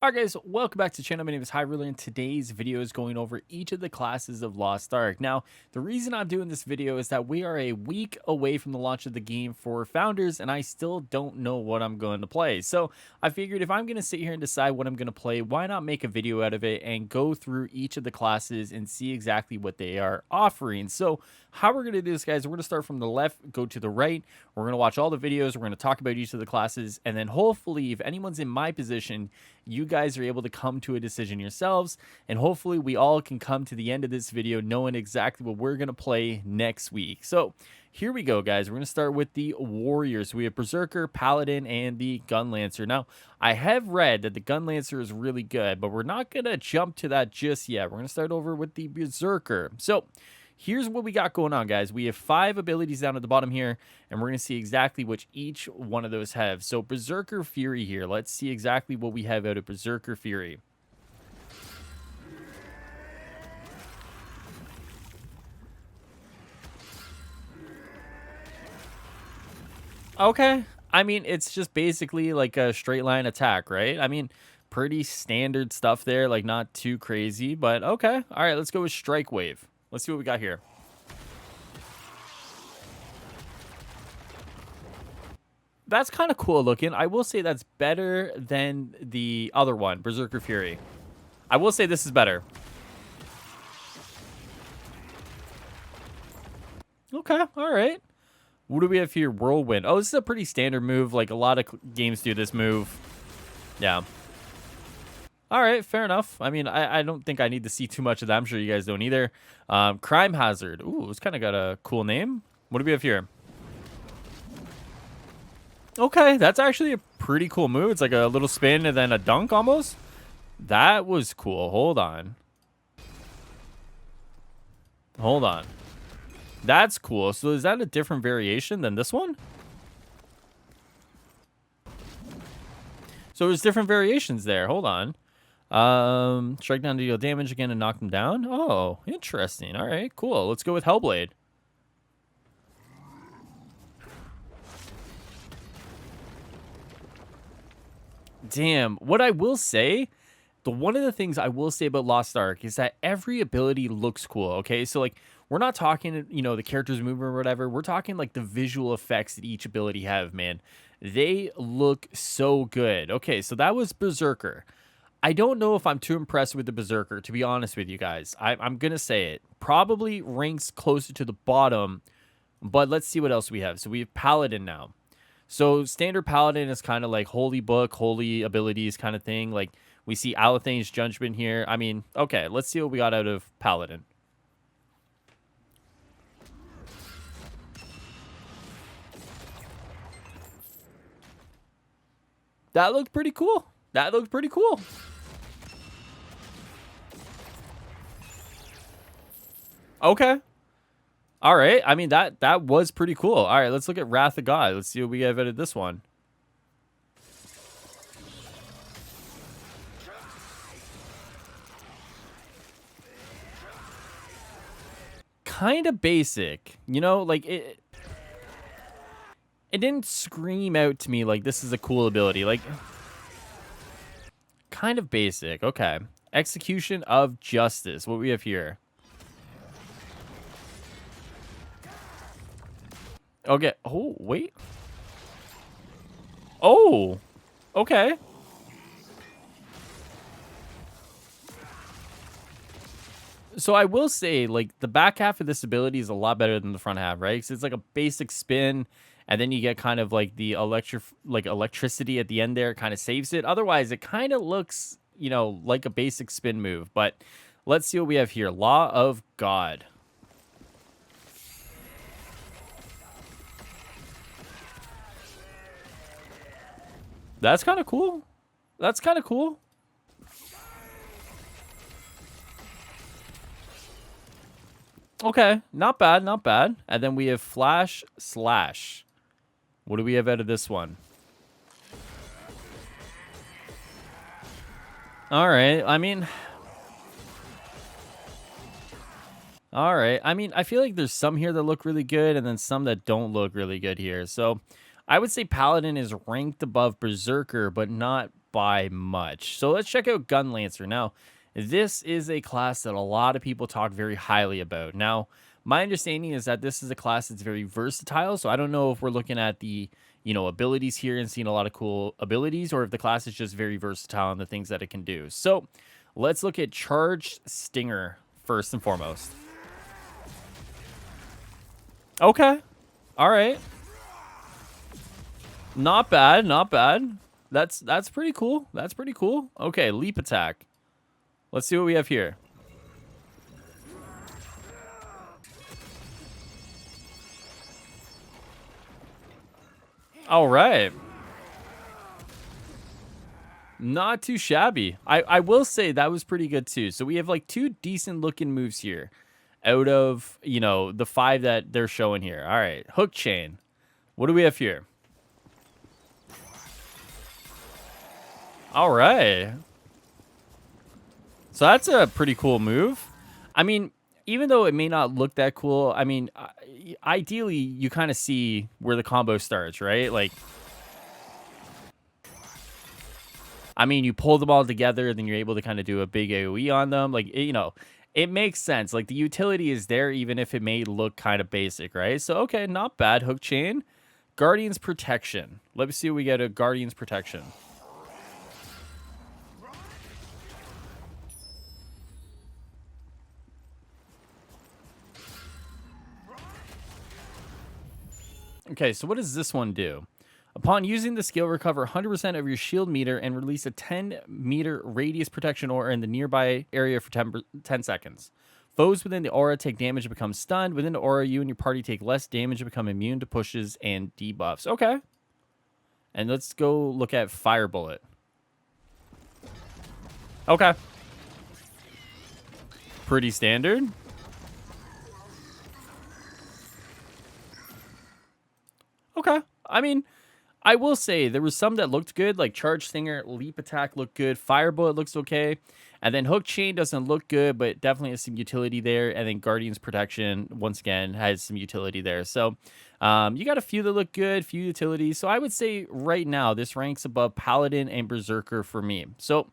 Alright guys, welcome back to the channel. My name is Highruler, and today's video is going over each of the classes of Lost Ark. Now, the reason I'm doing this video is that we are a week away from the launch of the game for Founders, and I still don't know what I'm going to play. So I figured if I'm going to sit here and decide what I'm going to play, why not make a video out of it and go through each of the classes and see exactly what they are offering. So how we're going to do this, guys, we're going to start from the left, go to the right. We're going to watch all the videos. We're going to talk about each of the classes, and then hopefully if anyone's in my position, you guys are able to come to a decision yourselves, and hopefully we all can come to the end of this video knowing exactly what we're going to play next week. So here we go, guys. We're going to start with the warriors. We have Berserker, Paladin, and the Gunlancer. Now, I have read that the Gunlancer is really good, but we're not going to jump to that just yet. We're going to start over with the Berserker. So here's what we got going on, guys. We have 5 abilities down at the bottom here, and we're going to see exactly which each one of those have. So Berserker Fury here. Let's see exactly what we have out of Berserker Fury. Okay. I mean, it's just basically like a straight line attack, right? I mean, pretty standard stuff there, like not too crazy, but okay. All right, let's go with Strike Wave. Let's see what we got here. That's kind of cool looking. I will say that's better than the other one, Berserker Fury. I will say this is better. Okay, all right. What do we have here? Whirlwind. Oh, this is a pretty standard move. Like, a lot of games do this move. Yeah. All right, fair enough. I mean, I don't think I need to see too much of that. I'm sure you guys don't either. Crime Hazard. Ooh, it's kind of got a cool name. What do we have here? Okay, that's actually a pretty cool move. It's like a little spin and then a dunk almost. That was cool. Hold on. Hold on. That's cool. So is that a different variation than this one? So there's different variations there. Hold on. Strike down to deal damage again and knock them down. Oh, interesting. All right, cool. Let's go with Hellblade. Damn. What I will say, one of the things I will say about Lost Ark is that every ability looks cool. Okay, so like we're not talking, the characters moving or whatever. We're talking like the visual effects that each ability have. Man, they look so good. Okay, so that was Berserker. I don't know if I'm too impressed with the Berserker, to be honest with you guys. I'm going to say it. Probably ranks closer to the bottom, but let's see what else we have. So we have Paladin now. So standard Paladin is kind of like holy book, holy abilities kind of thing. Like we see Alathane's Judgment here. I mean, okay, let's see what we got out of Paladin. That looked pretty cool. That looked pretty cool. Okay. All right. I mean, that was pretty cool. All right, let's look at Wrath of God. Let's see what we have out of this one. Kind of basic. Like it didn't scream out to me like this is a cool ability. Like kind of basic. Okay. Execution of Justice. What we have here? Okay. Oh, wait. Oh, okay. So I will say, like, the back half of this ability is a lot better than the front half, right? Because it's like a basic spin, and then you get kind of like the electricity at the end there, kind of saves it. Otherwise, it kind of looks, like a basic spin move. But let's see what we have here. Law of God. That's kind of cool. That's kind of cool. Okay, not bad, not bad. And then we have Flash Slash. What do we have out of this one? All right, I mean... All right, I mean, I feel like there's some here that look really good and then some that don't look really good here. So I would say Paladin is ranked above Berserker, but not by much. So let's check out Gun Lancer. Now, this is a class that a lot of people talk very highly about. Now, my understanding is that this is a class that's very versatile. So I don't know if we're looking at the, abilities here and seeing a lot of cool abilities, or if the class is just very versatile in the things that it can do. So let's look at Charged Stinger first and foremost. Okay. All right. Not bad, not bad. That's pretty cool. That's pretty cool. Okay, leap attack. Let's see what we have here. All right. Not too shabby. I will say that was pretty good too. So we have like 2 decent looking moves here out of, the 5 that they're showing here. All right, hook chain. What do we have here? All right. So that's a pretty cool move. I mean, even though it may not look that cool, I mean, ideally, you kind of see where the combo starts, right? Like, I mean, you pull them all together, then you're able to kind of do a big AoE on them. Like, it makes sense. Like, the utility is there, even if it may look kind of basic, right? So, okay, not bad. Hook chain. Guardian's Protection. Let me see what we get at Guardian's Protection. Okay, so what does this one do? Upon using the skill, recover 100% of your shield meter and release a 10-meter radius protection aura in the nearby area for 10 seconds. Foes within the aura take damage and become stunned. Within the aura, you and your party take less damage and become immune to pushes and debuffs. Okay. And let's go look at Fire Bullet. Okay. Pretty standard. Okay. I mean, I will say there was some that looked good, like Charge Stinger, Leap Attack looked good, Fire Bullet looks okay, and then Hook Chain doesn't look good, but definitely has some utility there, and then Guardian's Protection, once again, has some utility there. So you got a few that look good, few utilities. So I would say right now, this ranks above Paladin and Berserker for me. So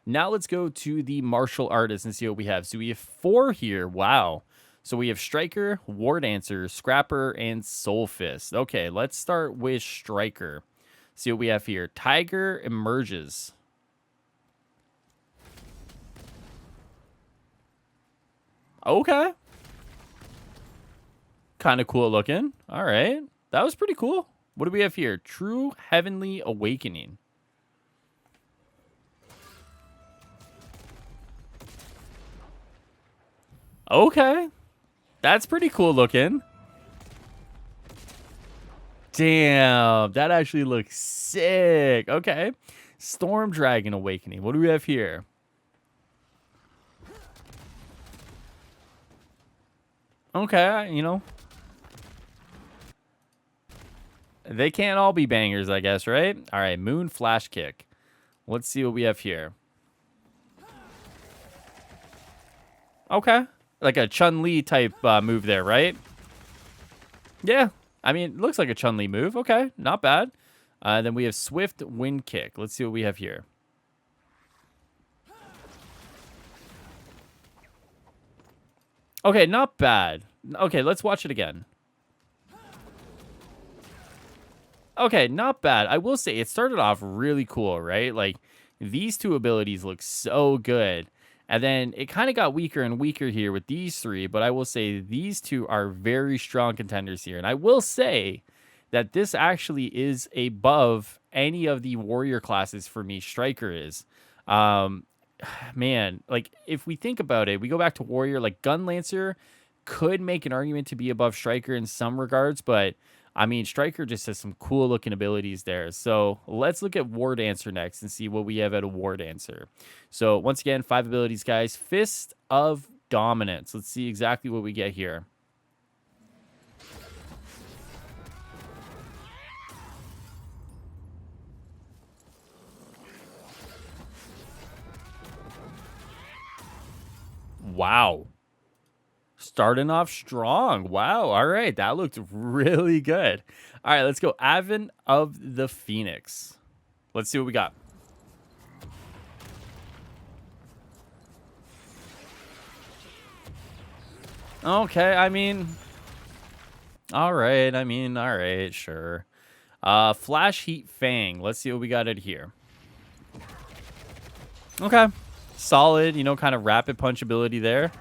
now let's go to the Martial Artist and see what we have. So we have 4 here. Wow. So we have Striker, War Dancer, Scrapper, and Soul Fist. Okay, let's start with Striker. See what we have here. Tiger Emerges. Okay. Kind of cool looking. All right. That was pretty cool. What do we have here? True Heavenly Awakening. Okay. That's pretty cool looking. Damn, that actually looks sick. Okay. Storm Dragon Awakening. What do we have here? Okay, they can't all be bangers, I guess, right? All right, Moon Flash Kick. Let's see what we have here. Okay. Like a Chun-Li type move there, right? Yeah. I mean, it looks like a Chun-Li move. Okay, not bad. Then we have Swift Wind Kick. Let's see what we have here. Okay, not bad. Okay, let's watch it again. Okay, not bad. I will say it started off really cool, right? Like, these 2 abilities look so good. And then it kind of got weaker and weaker here with these 3, but I will say these 2 are very strong contenders here. And I will say that this actually is above any of the warrior classes for me. Striker is. Man, like, if we think about it, we go back to warrior, like Gun Lancer could make an argument to be above Striker in some regards, but I mean, Striker just has some cool looking abilities there. So let's look at War Dancer next and see what we have at a War Dancer. So once again, 5 abilities, guys. Fist of Dominance. Let's see exactly what we get here. Wow. Starting off strong. Wow. All right. That looked really good. All right. Let's go. Advent of the Phoenix. Let's see what we got. Okay, I mean, all right. I mean, all right, sure. Flash Heat Fang. Let's see what we got it here. Okay. Solid, you know, kind of rapid punch ability there.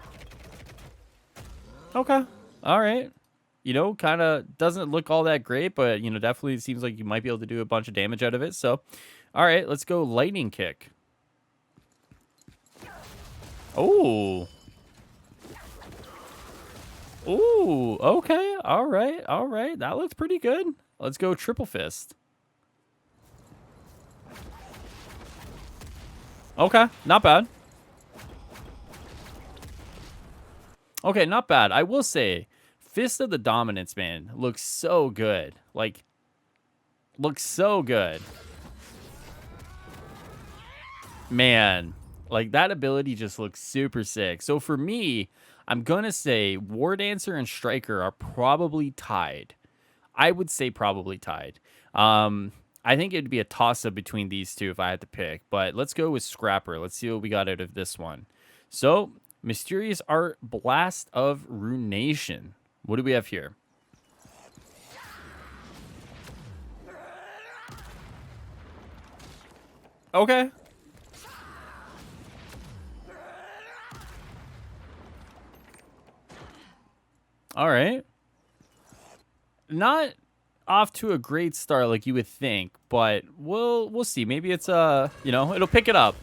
Okay. All right. You know, kind of doesn't look all that great, but, you know, definitely seems like you might be able to do a bunch of damage out of it. So, all right, let's go Lightning Kick. Oh. Ooh, okay. All right. All right. That looks pretty good. Let's go Triple Fist. Okay. Not bad. Okay, not bad. I will say, Fist of the Dominance, man, looks so good. Like, looks so good. Man, like that ability just looks super sick. So for me, I'm gonna say War Dancer and Striker are probably tied. I would say probably tied. I think it'd be a toss-up between these two if I had to pick, but let's go with Scrapper. Let's see what we got out of this one. So, Mysterious Art Blast of Runation. What do we have here? Okay. All right. Not off to a great start like you would think, but we'll see. Maybe it's you know, it'll pick it up.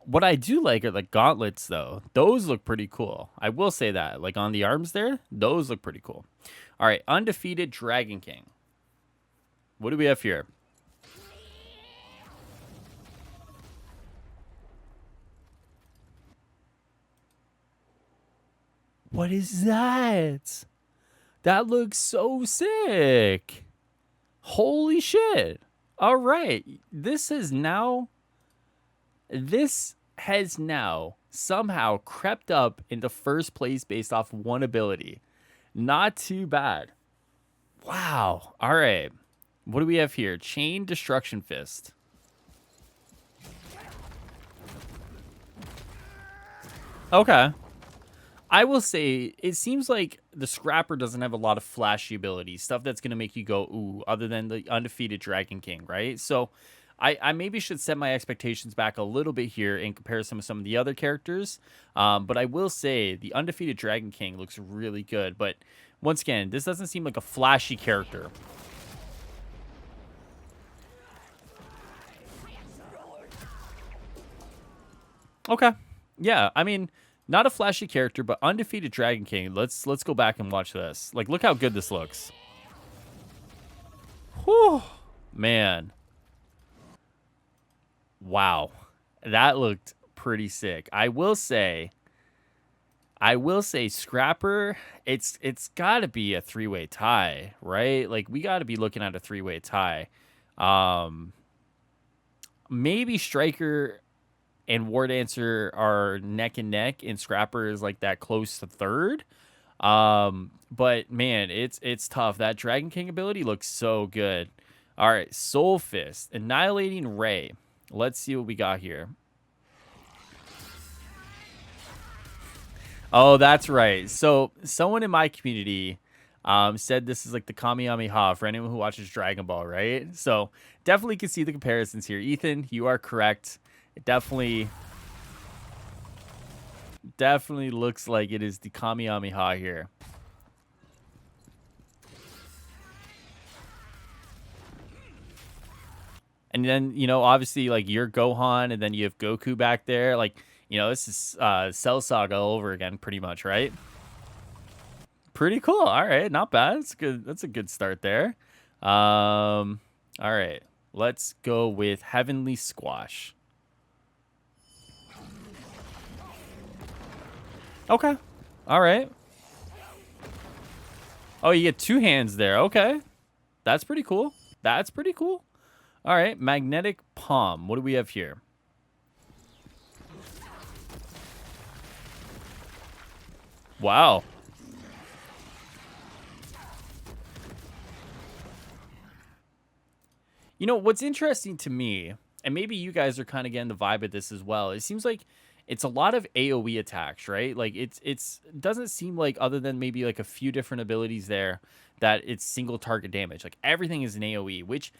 What I do like are the gauntlets though. Those look pretty cool. I will say that. Like on the arms there, those look pretty cool. All right, Undefeated Dragon King. What do we have here? What is that? That looks so sick. Holy shit. All right. This has now somehow crept up into first place based off one ability. Not too bad. Wow. All right. What do we have here? Chain Destruction Fist. Okay. I will say it seems like the Scrapper doesn't have a lot of flashy abilities, stuff that's going to make you go, ooh, other than the Undefeated Dragon King, right? So I maybe should set my expectations back a little bit here in comparison with some of the other characters. But I will say the Undefeated Dragon King looks really good. But once again, this doesn't seem like a flashy character. Okay. Yeah, I mean, not a flashy character, but Undefeated Dragon King. Let's go back and watch this. Like, look how good this looks. Whew. Man. Wow. That looked pretty sick. I will say Scrapper, it's got to be a three-way tie, right? Like we got to be looking at a three-way tie. Um Maybe Striker and War Dancer are neck and neck, and Scrapper is like that close to third. But man, it's tough. That Dragon King ability looks so good. All right, Soul Fist, Annihilating Ray. Let's see what we got here. Oh, that's right. So someone in my community said this is like the Kamehameha for anyone who watches Dragon Ball, right? So definitely can see the comparisons here. Ethan, you are correct. It definitely looks like it is the Kamehameha here. And then, you know, obviously, like, you're Gohan, and then you have Goku back there. Like, you know, this is Cell Saga all over again, pretty much, right? Pretty cool. All right, not bad. That's good. That's a good start there. All right, let's go with Heavenly Squash. Okay. All right. Oh, you get two hands there. Okay. That's pretty cool. That's pretty cool. All right, Magnetic Palm. What do we have here? Wow. You know, what's interesting to me and maybe you guys are kind of getting the vibe of this as well. It seems like it's a lot of AoE attacks, right? Like it's doesn't seem like, other than maybe like a few different abilities there, that it's single target damage. Like everything is an AoE, which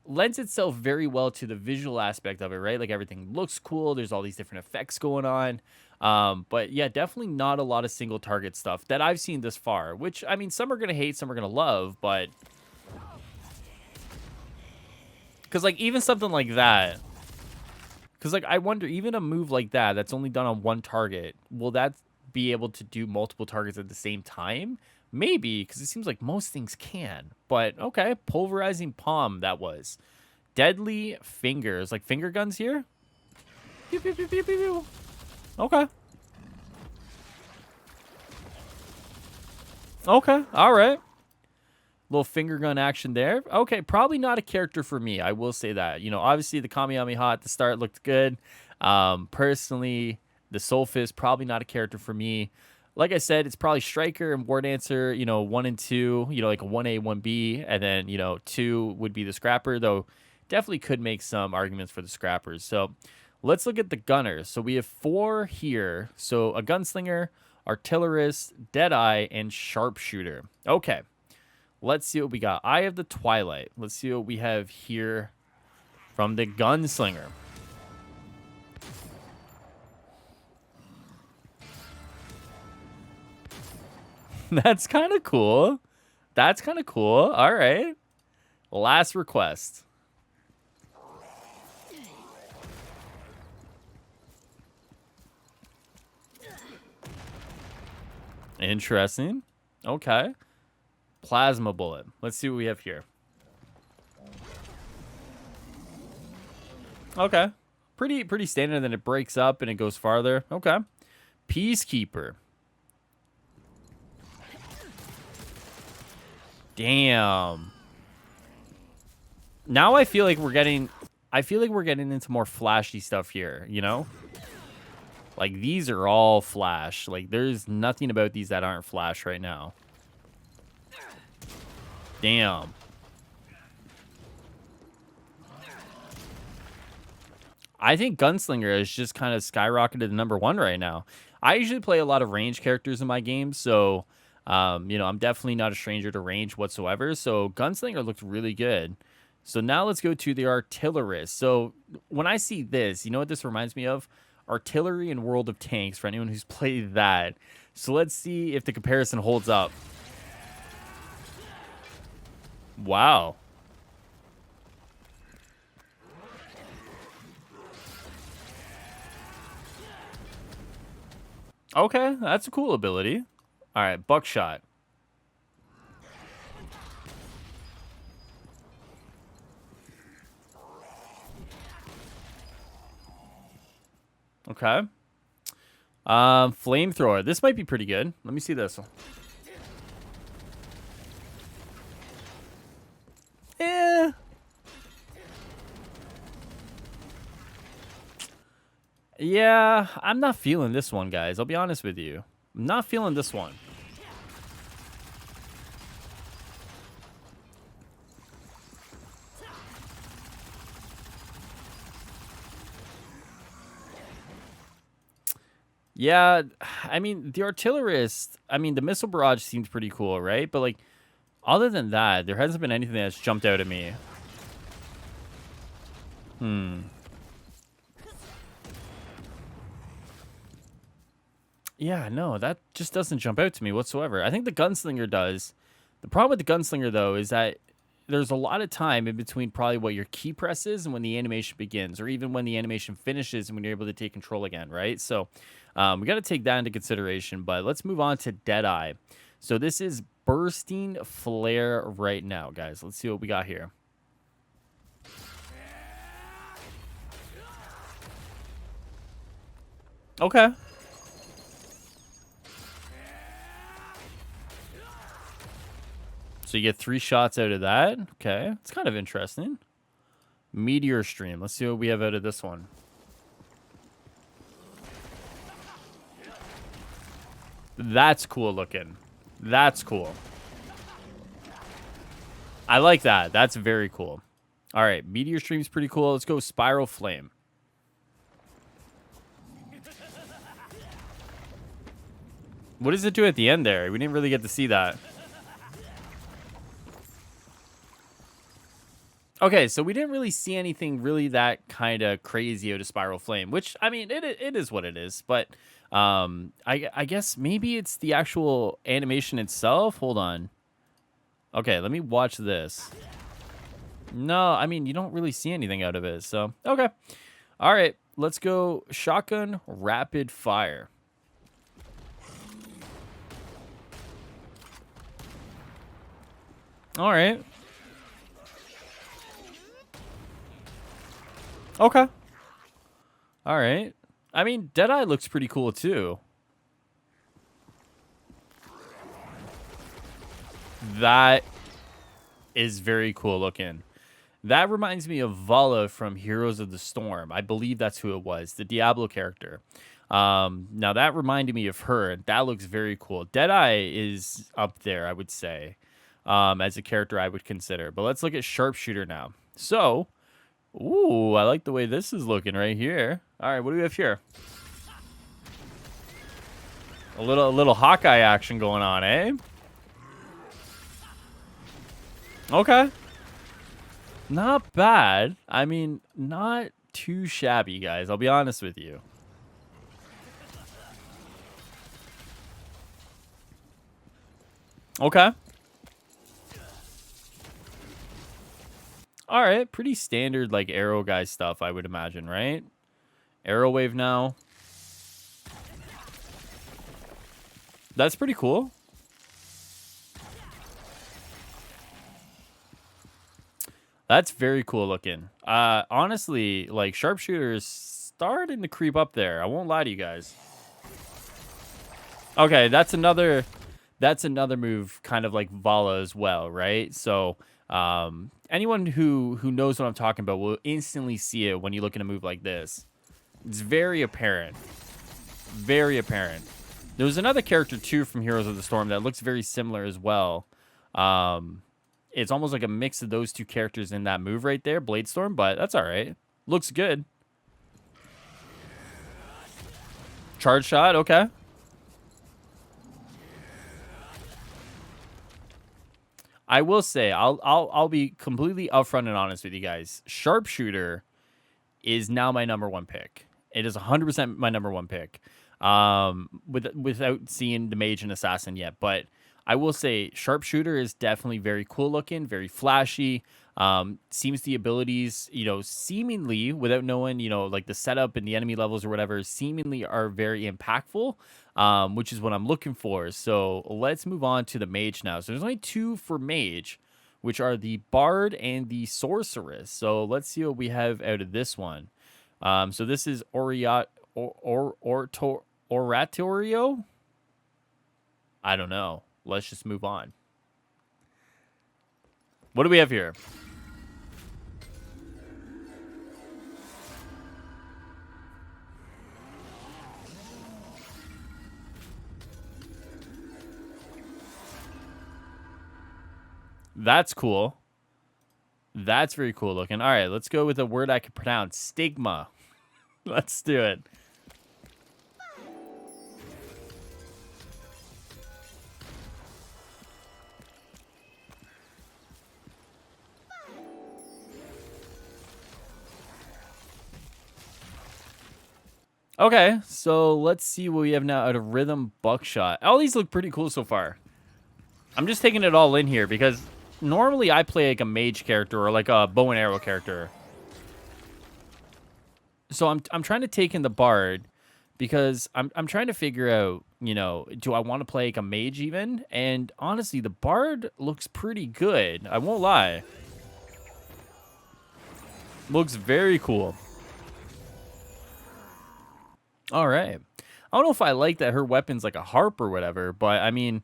lends itself very well to the visual aspect of it, right? Like everything looks cool. There's all these different effects going on. But yeah, definitely not a lot of single target stuff that I've seen this far, which, I mean, some are going to hate, some are going to love, but because like even something like that, because like I wonder, even a move like that that's only done on one target, will that be able to do multiple targets at the same time? Maybe, because it seems like most things can. But okay, pulverizing palm, that was. Deadly fingers, like finger guns here. Pew, pew, pew, pew, pew, pew. Okay. Okay, all right. Little finger gun action there. Okay, probably not a character for me. I will say that. You know, obviously the Kamehameha at the start looked good. Personally, the Soul Fist, probably not a character for me. Like I said, it's probably Striker and War Dancer, you know, 1 and 2, you know, like a 1A, 1B, and then, you know, 2 would be the Scrapper, though definitely could make some arguments for the Scrappers. So let's look at the Gunners. So we have 4 here. So a Gunslinger, Artillerist, Deadeye, and Sharpshooter. Okay. Let's see what we got. Eye of the Twilight. Let's see what we have here from the Gunslinger. That's kind of cool. That's kind of cool. All right. Last request. Interesting. Okay. Plasma bullet. Let's see what we have here. Okay. Pretty standard. Then it breaks up and it goes farther. Okay. Peacekeeper. Damn. Now I feel like we're getting into more flashy stuff here, you know? Like these are all flash. Like there's nothing about these that aren't flash right now. Damn. I think Gunslinger is just kind of skyrocketed to #1 right now. I usually play a lot of range characters in my games, so you know, I'm definitely not a stranger to range whatsoever. So Gunslinger looked really good. So now let's go to the Artillerist. So when I see this, you know what this reminds me of? Artillery in World of Tanks, for anyone who's played that. So let's see if the comparison holds up. Wow. Okay, that's a cool ability. All right, Buckshot. Okay. Flamethrower. This might be pretty good. Let me see this. Eh. Yeah, I'm not feeling this one, guys. I'll be honest with you. I'm not feeling this one. Yeah, I mean, the Artillerist, I mean, the Missile Barrage seems pretty cool, right? But, like, other than that, there hasn't been anything that's jumped out at me. Yeah, no, that just doesn't jump out to me whatsoever. I think the Gunslinger does. The problem with the Gunslinger, though, is that there's a lot of time in between probably what your key press is and when the animation begins, or even when the animation finishes and when you're able to take control again, right? So we got to take that into consideration. But let's move on to Deadeye. So this is Bursting Flare right now, guys. Let's see what we got here. Okay. So you get 3 shots out of that. Okay. It's kind of interesting. Meteor Stream. Let's see what we have out of this one. That's cool looking. That's cool. I like that. That's very cool. All right, Meteor Stream's pretty cool. Let's go Spiral Flame. What does it do at the end there? We didn't really get to see that. Okay, so we didn't really see anything really that kind of crazy out of Spiral Flame, which, I mean, it is what it is. But I guess maybe it's the actual animation itself. Hold on. Okay, let me watch this. No, I mean, you don't really see anything out of it. So, okay. All right, let's go Shotgun Rapid Fire. All right. Okay. All right. I mean, Deadeye looks pretty cool too. That is very cool looking. That reminds me of Vala from Heroes of the Storm. I believe that's who it was, the Diablo character. Now that reminded me of her. That looks very cool. Deadeye is up there, I would say, as a character I would consider. But let's look at Sharpshooter now. So, ooh, I like the way this is looking right here. All right, what do we have here? A little Hawkeye action going on, eh? Okay. Not bad. I mean, not too shabby, guys. I'll be honest with you. Okay. All right. Pretty standard, like, arrow guy stuff, I would imagine, right? Arrow wave now. That's pretty cool. That's very cool looking. Honestly, like, Sharpshooter's starting to creep up there. I won't lie to you guys. Okay, that's another move kind of like Vala as well, right? So, anyone who knows what I'm talking about will instantly see it when you look at a move like this. It's very apparent. Very apparent. There was another character too from Heroes of the Storm that looks very similar as well. It's almost like a mix of those two characters in that move right there, Bladestorm, but that's all right. Looks good. Charge shot, okay. I will say, I'll be completely upfront and honest with you guys. Sharpshooter is now my #1 pick. It is 100% my #1 pick. Without seeing the Mage and Assassin yet, but I will say Sharpshooter is definitely very cool looking, very flashy. Seems the abilities, seemingly without knowing, like the setup and the enemy levels or whatever, seemingly are very impactful, which is what I'm looking for. So let's move on to the Mage now. So there's only 2 for Mage, which are the Bard and the Sorceress. So let's see what we have out of this one. So this is Oratorio? I don't know. Let's just move on. What do we have here? That's cool. That's very cool looking. All right, let's go with a word I can pronounce. Stigma. Let's do it. Okay, so let's see what we have now out of Rhythm Buckshot. All these look pretty cool so far. I'm just taking it all in here because normally I play like a Mage character or like a bow and arrow character. So I'm trying to take in the Bard because I'm trying to figure out, do I want to play like a Mage even? And honestly, the Bard looks pretty good. I won't lie. Looks very cool. All right. I don't know if I like that her weapon's like a harp or whatever, but I mean,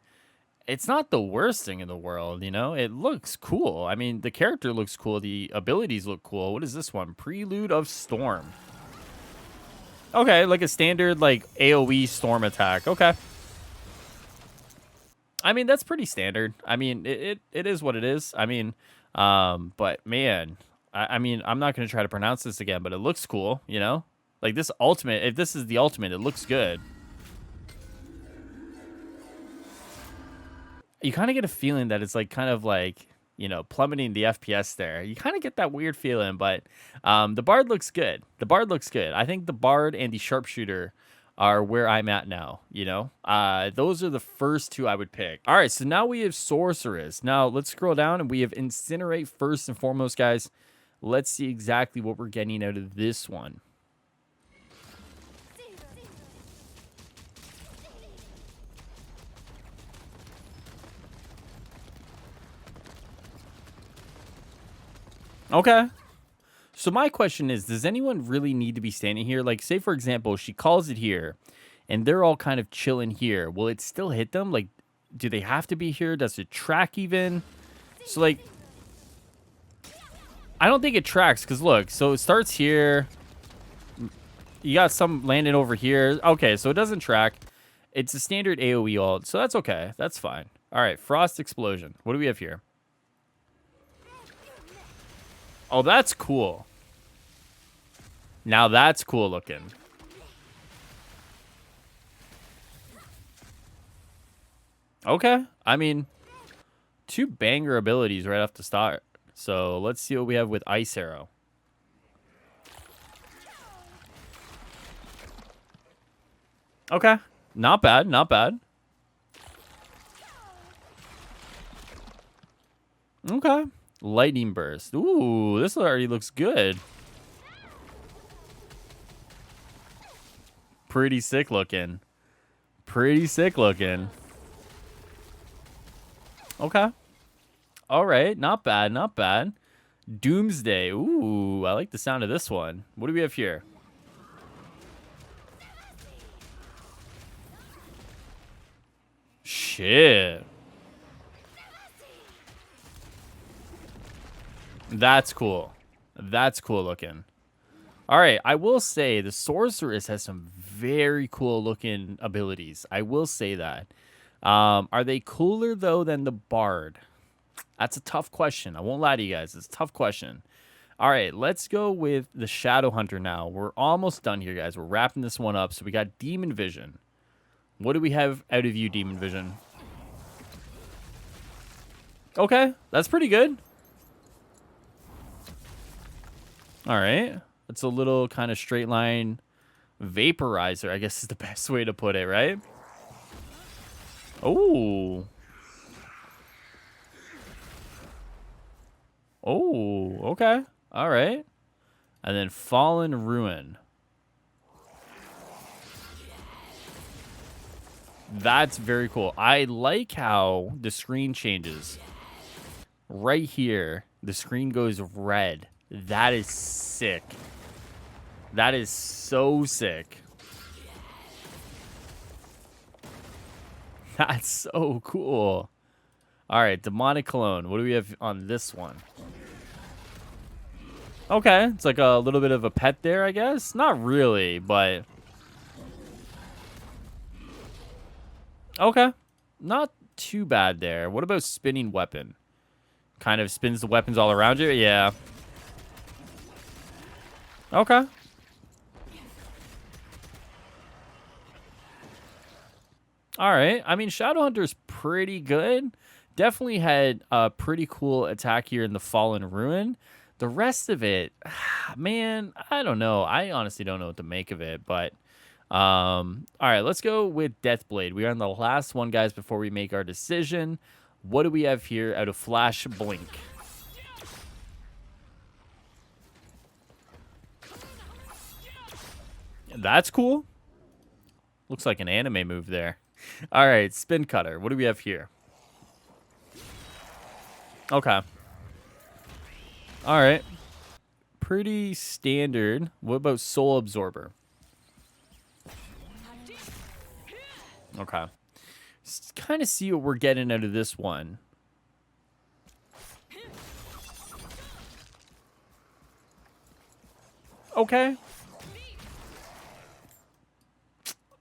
it's not the worst thing in the world, It looks cool. I mean, the character looks cool. The abilities look cool. What is this one? Prelude of Storm. Okay, like a standard like AoE storm attack. Okay. I mean, that's pretty standard. I mean, it is what it is. I mean, but man, I mean, I'm not going to try to pronounce this again, but it looks cool, you know? Like this ultimate, if this is the ultimate, it looks good. You kind of get a feeling that it's like kind of like, you know, plummeting the FPS there. You kind of get that weird feeling, but the Bard looks good. The Bard looks good. I think the Bard and the Sharpshooter are where I'm at now, you know? Those are the first two I would pick. All right, so now we have Sorceress. Now let's scroll down and we have Incinerate first and foremost, guys. Let's see exactly what we're getting out of this one. Okay. So my question is, does anyone really need to be standing here? Like, say, for example, she calls it here, and they're all kind of chilling here. Will it still hit them? Like, do they have to be here? Does it track even? So, like, I don't think it tracks, because look, so it starts here. You got some landing over here. Okay, so it doesn't track. It's a standard AoE ult, so that's okay. That's fine. All right, Frost Explosion. What do we have here? Oh, that's cool. Now that's cool looking. Okay. I mean, two banger abilities right off the start. So let's see what we have with Ice Arrow. Okay. Not bad. Not bad. Okay. Lightning Burst. Ooh, this already looks good. Pretty sick looking. Pretty sick looking. Okay. All right. Not bad. Not bad. Doomsday. Ooh, I like the sound of this one. What do we have here? Shit. That's cool. That's cool looking. All right, I will say the Sorceress has some very cool looking abilities. I will say that. Are they cooler, though, than the Bard? That's a tough question. I won't lie to you guys. It's a tough question. All right, let's go with the Shadowhunter now. We're almost done here, guys. We're wrapping this one up. So we got Demon Vision. What do we have out of you, Demon Vision? Okay, that's pretty good. All right. It's a little kind of straight line vaporizer, I guess is the best way to put it, right? Oh. Oh, okay. All right. And then Fallen Ruin. That's very cool. I like how the screen changes. Right here, the screen goes red. That is sick. That is so sick. That's so cool. All right, Demonic Cologne. What do we have on this one? Okay, it's like a little bit of a pet there, I guess. Not really, but... Okay. Not too bad there. What about Spinning Weapon? Kind of spins the weapons all around you? Yeah. Okay. All right. I mean, Shadowhunter's pretty good. Definitely had a pretty cool attack here in the Fallen Ruin. The rest of it, man, I don't know. I honestly don't know what to make of it, but all right, let's go with Deathblade. We are on the last one, guys, before we make our decision. What do we have here out of Flash Blink? That's cool. Looks like an anime move there. All right, Spin Cutter. What do we have here? Okay. All right. Pretty standard. What about Soul Absorber? Okay. Kind of see what we're getting out of this one. Okay.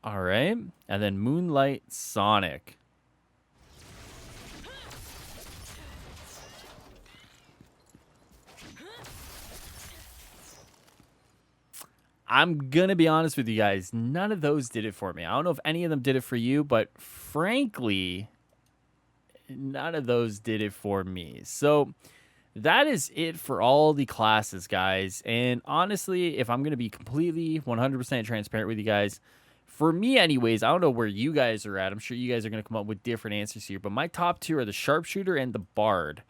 All right. And then Moonlight Sonic. I'm gonna be honest with you guys, none of those did it for me. I don't know if any of them did it for you, but frankly, none of those did it for me. So that is it for all the classes, guys. And honestly, if I'm going to be completely 100% transparent with you guys, for me anyways, I don't know where you guys are at. I'm sure you guys are going to come up with different answers here, but my top two are the sharpshooter and the bard.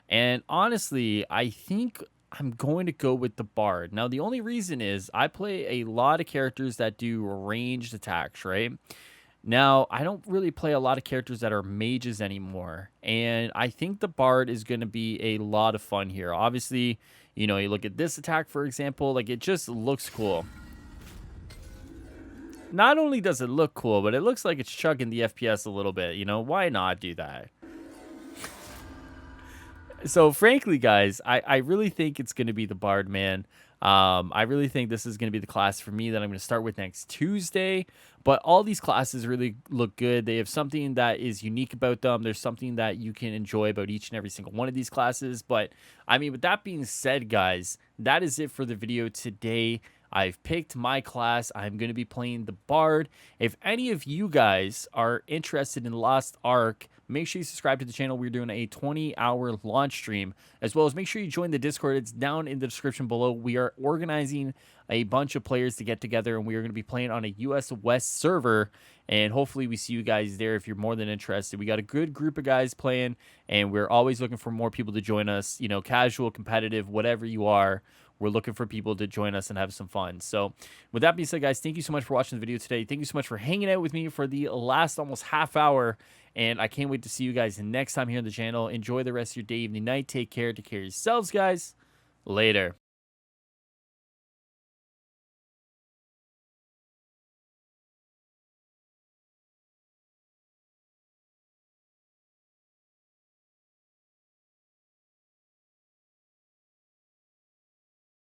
And honestly, I think I'm going to go with the bard. Now, the only reason is I play a lot of characters that do ranged attacks, right? Now, I don't really play a lot of characters that are mages anymore, and I think the bard is going to be a lot of fun here. Obviously, you know, you look at this attack, for example, like it just looks cool. Not only does it look cool, but it looks like it's chugging the FPS a little bit. You know, why not do that? So frankly, guys, I really think it's going to be the bard, man. I really think this is going to be the class for me that I'm going to start with next Tuesday. But all these classes really look good. They have something that is unique about them. There's something that you can enjoy about each and every single one of these classes. But I mean, with that being said, guys, that is it for the video today. I've picked my class. I'm going to be playing the Bard. If any of you guys are interested in Lost Ark, make sure you subscribe to the channel. We're doing a 20-hour launch stream, as well as make sure you join the Discord. It's down in the description below. We are organizing a bunch of players to get together, and we are going to be playing on a US West server, and hopefully we see you guys there if you're more than interested. We got a good group of guys playing, and we're always looking for more people to join us, you know, casual, competitive, whatever you are. We're looking for people to join us and have some fun. So with that being said, guys, thank you so much for watching the video today. Thank you so much for hanging out with me for the last almost half hour. And I can't wait to see you guys next time here on the channel. Enjoy the rest of your day, evening, night. Take care. Take care of yourselves, guys. Later.